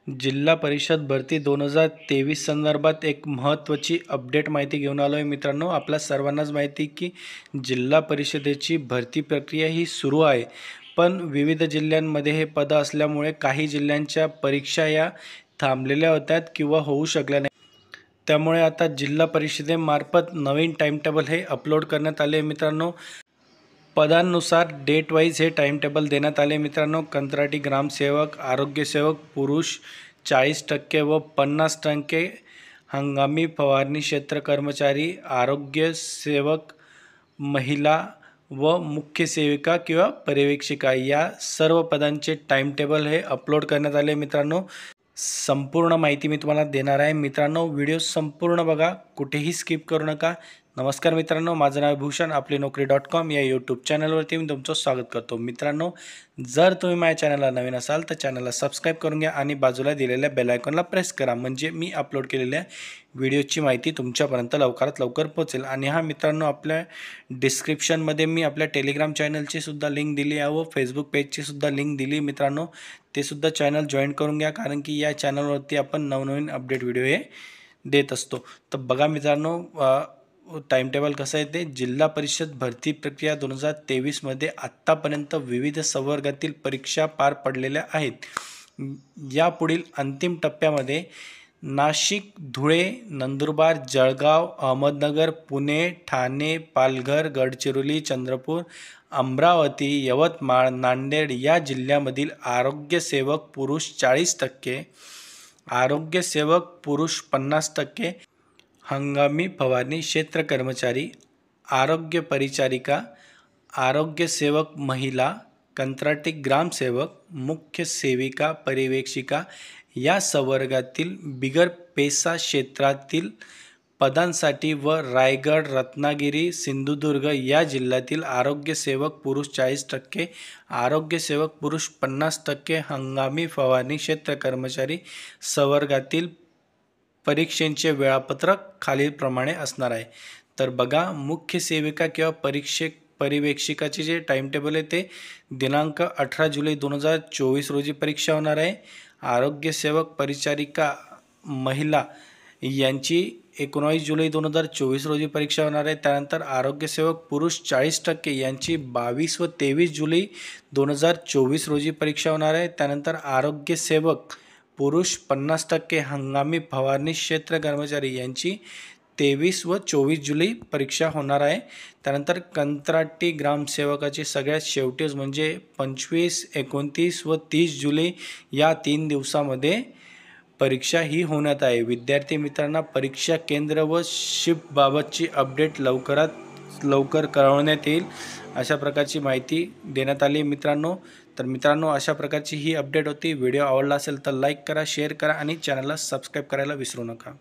जिल्हा परिषद भरती 2023 संदर्भात एक महत्त्वाची अपडेट माहिती घेऊन आलो आहे मित्रांनो। आपल्या सर्वांनाच माहिती की जिल्हा परिषदेची भरती प्रक्रिया ही सुरू आहे, पण विविध जिल्ह्यांमध्ये हे पद असल्यामुळे काही जिल्ह्यांच्या परीक्षा या थांबलेल्या होत्या किंवा होऊ शकल्या नाही। त्यामुळे आता जिल्हा परिषदेमार्फत नवीन टाइम टेबल हे अपलोड करण्यात आले मित्रांनो। पदांनुसार डेट वाईज हे टाइम टेबल देण्यात आले मित्रांनो। कंत्राटी ग्रामसेवक, आरोग्यसेवक पुरुष 40% व 50% हंगामी फवारणी क्षेत्र कर्मचारी, आरोग्य सेवक महिला व मुख्य सेविका किंवा पर्यवेक्षिका या सर्व पदांचे टाइम टेबल हे अपलोड करण्यात आले मित्रांनो। संपूर्ण माहिती मी तुम्हाला देणार आहे मित्रांनो। व्हिडिओ संपूर्ण बघा, कुठेही स्किप करू नका। नमस्कार मित्रांनो, माझं नाव भूषण, आपली नोकरी.com या यूट्यूब चॅनलवरती मी तुमचं स्वागत करतो। मित्रांनो, जर तुम्ही माझ्या चॅनलला नवीन असाल तर चॅनलला सबस्क्राईब करून घ्या आणि बाजूला दिलेल्या बेल आयकॉनला प्रेस करा, म्हणजे मी अपलोड केलेल्या व्हिडिओची माहिती तुमच्यापर्यंत लवकरात लवकर पोहोचेल। आणि हा मित्रांनो, आपल्या डिस्क्रिप्शनमध्ये मी आपल्या टेलिग्राम चॅनलची सुद्धा लिंक दिली आहे व फेसबुक पेजची सुद्धा लिंक दिली मित्रांनो, ते सुद्धा चॅनल जॉईन करून घ्या, कारण की या चॅनलवरती आपण नवनवीन अपडेट व्हिडिओ हे देत असतो। तर बघा मित्रांनो, टाइम टेबल कसं आहे ते। जिल्हा परिषद भरती प्रक्रिया 2023 मध्ये आत्तापर्यंत विविध संवर्गातील परीक्षा पार पडलेल्या आहेत। यापुढील अंतिम टप्प्यामध्ये नाशिक, धुळे, नंदुरबार, जळगाव, अहमदनगर, पुणे, ठाणे, पालघर, गडचिरोली, चंद्रपूर, अमरावती, यवतमाळ, नांदेड या जिल्ह्यामधील आरोग्यसेवक पुरुष 40%, आरोग्यसेवक पुरुष 50%, हंगामी फवारणी क्षेत्र कर्मचारी, आरोग्य परिचारिका, आरोग्यसेवक महिला, कंत्राटी ग्रामसेवक, मुख्य सेविका, पर्यवेक्षिका या संवर्गातील बिगर पेसा क्षेत्रातील पदांसाठी व रायगड, रत्नागिरी, सिंधुदुर्ग या जिल्ह्यातील आरोग्यसेवक पुरुष 40%, आरोग्यसेवक पुरुष 50%, हंगामी फवारणी क्षेत्र कर्मचारी संवर्गातील परीक्षेचे वेळापत्रक खालीलप्रमाणे असणार आहे। तर बघा, मुख्य सेविका किंवा पर्यवेक्षिकाचे जे टाइम टेबल आहे ते दिनांक 18 जुलै 2024 रोजी परीक्षा होणार आहे। आरोग्यसेवक परिचारिका महिला यांची 19 जुलै 2024 रोजी परीक्षा होणार आहे। त्यानंतर आरोग्यसेवक पुरुष 40% यांची 22 व 23 जुलै 2024 रोजी परीक्षा होणार आहे। त्यानंतर आरोग्यसेवक पुरुष 50% हंगामी फवारणी क्षेत्र कर्मचारी यांची 23 व 24 जुलै परीक्षा होणार आहे। त्यानंतर कंत्राटी ग्रामसेवकाची सगळ्यात शेवटीच म्हणजे 25, 29 व 30 जुलै या 3 दिवसामध्ये परीक्षा ही होण्यात आहे। विद्यार्थी मित्रांना परीक्षा केंद्र व शिफ्ट बाबतची अपडेट लवकरात लवकर कळवण्यात येईल, अशा प्रकारची माहिती देण्यात आली मित्रांनो। तर मित्रांनो, अशा प्रकारची ही अपडेट होती। व्हिडिओ आवडला असेल तर लाईक करा, शेअर करा आणि चॅनलला सबस्क्राईब करायला विसरू नका।